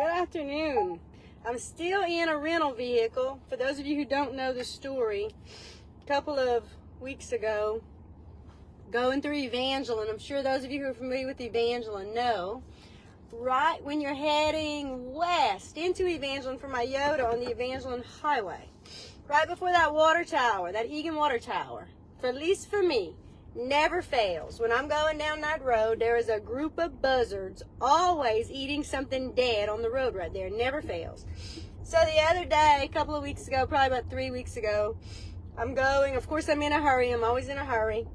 Good afternoon. I'm still in a rental vehicle. For those of you who don't know the story, a couple of weeks ago, going through Evangeline, I'm sure those of you who are familiar with Evangeline know, right when you're heading west into Evangeline from Iota on the Evangeline Highway, right before that water tower, that Egan water tower, at least for me, never fails. When I'm going down that road, there is a group of buzzards always eating something dead on the road right there. Never fails. So the other day, a couple of weeks ago, probably about 3 weeks ago, I'm going, of course I'm in a hurry, I'm always in a hurry.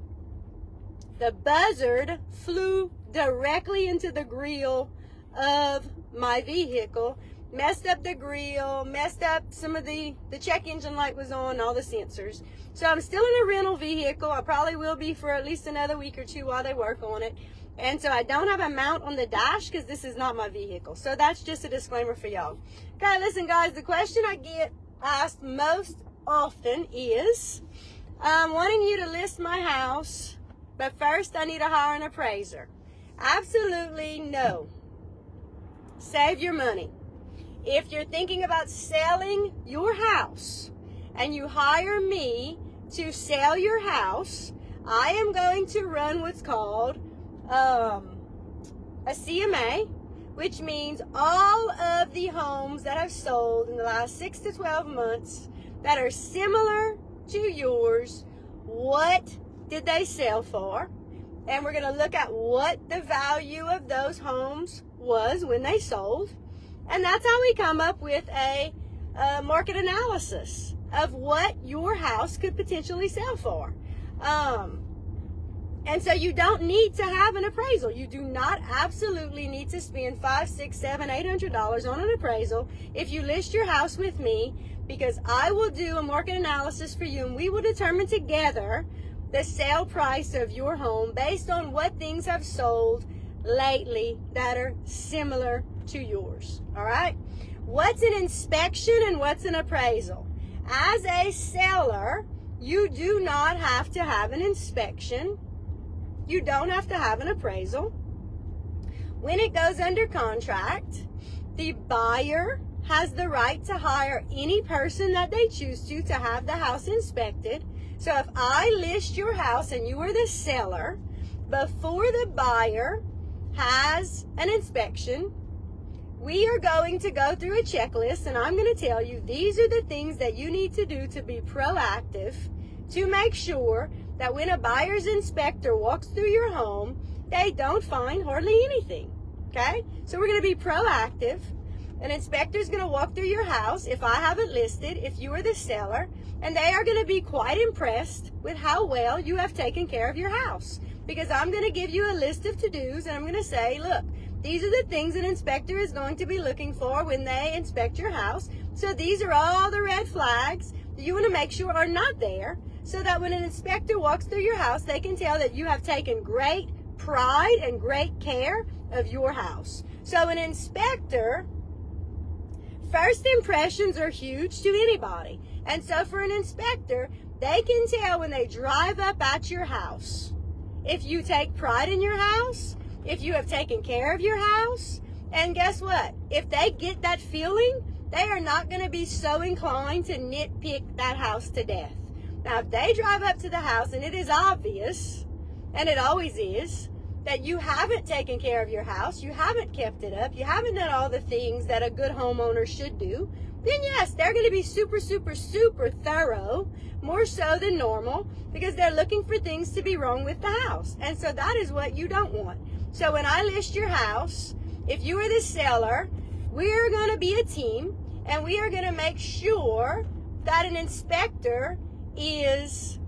The buzzard flew directly into the grill of my vehicle, messed up the grill, messed up some of the check engine light was on, all the sensors. So I'm still in a rental vehicle. I probably will be for at least another week or two while they work on it. And so I don't have a mount on the dash because this is not my vehicle. So that's just a disclaimer for y'all. Okay, listen guys, the question I get asked most often is, I'm wanting you to list my house, but first I need to hire an appraiser. Absolutely no. Save your money. If you're thinking about selling your house and you hire me to sell your house, I am going to run what's called a CMA, which means all of the homes that have sold in the last 6 to 12 months that are similar to yours, what did they sell for? And we're going to look at what the value of those homes was when they sold. And that's how we come up with a market analysis of what your house could potentially sell for. And so you don't need to have an appraisal. You do not absolutely need to spend $500, $600, $700, $800 on an appraisal if you list your house with me, because I will do a market analysis for you and we will determine together the sale price of your home based on what things have sold lately that are similar to yours. All right? What's an inspection and what's an appraisal? As a seller, you do not have to have an inspection. You don't have to have an appraisal. When it goes under contract, the buyer has the right to hire any person that they choose to have the house inspected. So if I list your house and you are the seller, before the buyer has an inspection, we are going to go through a checklist, and I'm going to tell you these are the things that you need to do to be proactive to make sure that when a buyer's inspector walks through your home, they don't find hardly anything. Okay? So we're going to be proactive. An inspector is going to walk through your house if I have it listed, if you are the seller, and they are going to be quite impressed with how well you have taken care of your house. Because I'm going to give you a list of to-dos, and I'm going to say, look, these are the things an inspector is going to be looking for when they inspect your house. So these are all the red flags that you want to make sure are not there, so that when an inspector walks through your house, they can tell that you have taken great pride and great care of your house. So an inspector, first impressions are huge to anybody. And so for an inspector, they can tell when they drive up at your house if you take pride in your house, if you have taken care of your house. And guess what? If they get that feeling, they are not going to be so inclined to nitpick that house to death. Now, if they drive up to the house and it is obvious, and it always is, that you haven't taken care of your house, you haven't kept it up, you haven't done all the things that a good homeowner should do, then yes, they're going to be super, super, super thorough, more so than normal, because they're looking for things to be wrong with the house. And so that is what you don't want. So when I list your house, if you are the seller, we're going to be a team, and we are going to make sure that an inspector is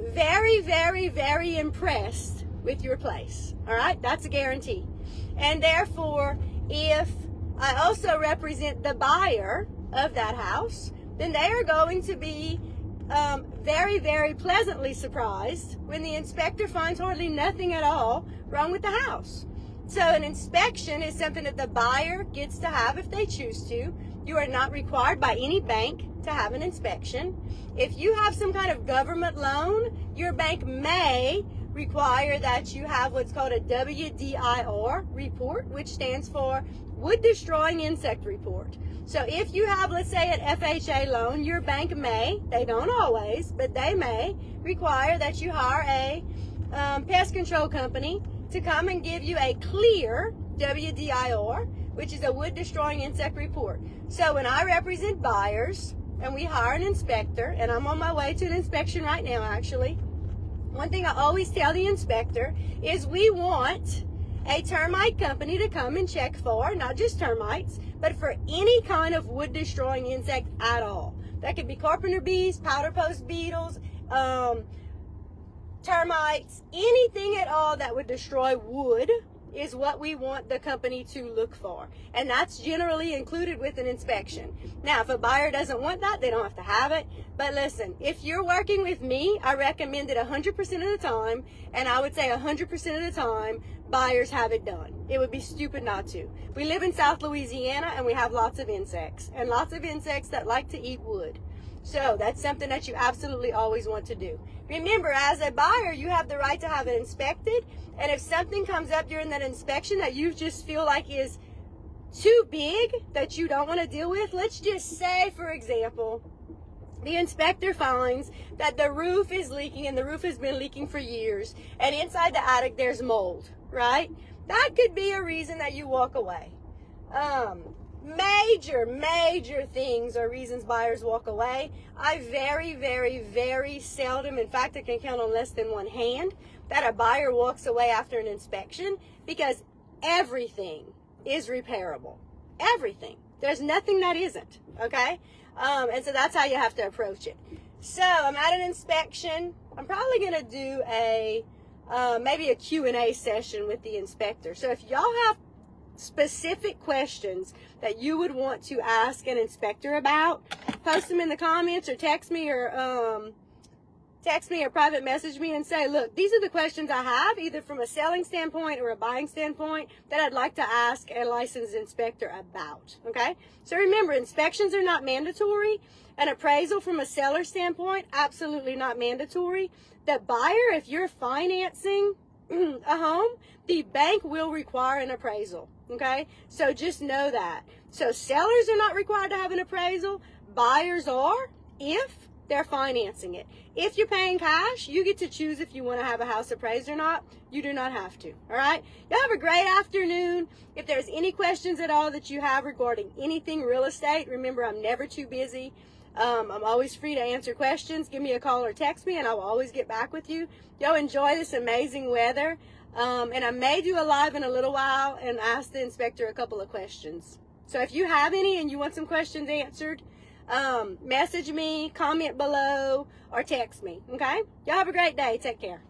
very, very, very impressed with your place. All right? That's a guarantee. And therefore, if I also represent the buyer of that house, then they are going to be very, very pleasantly surprised when the inspector finds hardly nothing at all wrong with the house. So an inspection is something that the buyer gets to have if they choose to. You are not required by any bank to have an inspection. If you have some kind of government loan, your bank may require that you have what's called a WDIR report, which stands for Wood Destroying Insect Report. So if you have, let's say, an FHA loan, your bank may, they don't always, but they may require that you hire a pest control company to come and give you a clear WDIR, which is a wood destroying insect report. So when I represent buyers and we hire an inspector, and I'm on my way to an inspection right now actually, one thing I always tell the inspector is we want a termite company to come and check for, not just termites, but for any kind of wood destroying insect at all. That could be carpenter bees, powder post beetles, termites, anything at all that would destroy wood is what we want the company to look for. And that's generally included with an inspection. Now, if a buyer doesn't want that, they don't have to have it. But listen, if you're working with me, I recommend it 100% of the time. And I would say 100% of the time, buyers have it done. It would be stupid not to. We live in South Louisiana and we have lots of insects. And lots of insects that like to eat wood. So that's something that you absolutely always want to do. Remember, as a buyer, you have the right to have it inspected. And if something comes up during that inspection that you just feel like is too big that you don't want to deal with, let's just say, for example, the inspector finds that the roof is leaking and the roof has been leaking for years. And inside the attic, there's mold, right? That could be a reason that you walk away. Major things are reasons buyers walk away. I very seldom, in fact, I can count on less than one hand, that a buyer walks away after an inspection because everything is repairable. Everything. There's nothing that isn't, okay? And so that's how you have to approach it. So I'm at an inspection. I'm probably going to do a maybe a Q&A session with the inspector. So if y'all have specific questions that you would want to ask an inspector about, post them in the comments or text me or private message me and say, look, these are the questions I have, either from a selling standpoint or a buying standpoint, that I'd like to ask a licensed inspector about, okay? So remember, inspections are not mandatory. An appraisal from a seller standpoint, absolutely not mandatory. The buyer, if you're financing a home, the bank will require an appraisal, okay? So just know that. So sellers are not required to have an appraisal. Buyers are if they're financing it. If you're paying cash, you get to choose if you want to have a house appraised or not. You do not have to, all right? Y'all have a great afternoon. If there's any questions at all that you have regarding anything real estate, remember, I'm never too busy. I'm always free to answer questions. Give me a call or text me, and I will always get back with you. Y'all enjoy this amazing weather. And I may do a live in a little while and ask the inspector a couple of questions. So if you have any and you want some questions answered, message me, comment below, or text me, okay? Y'all have a great day. Take care.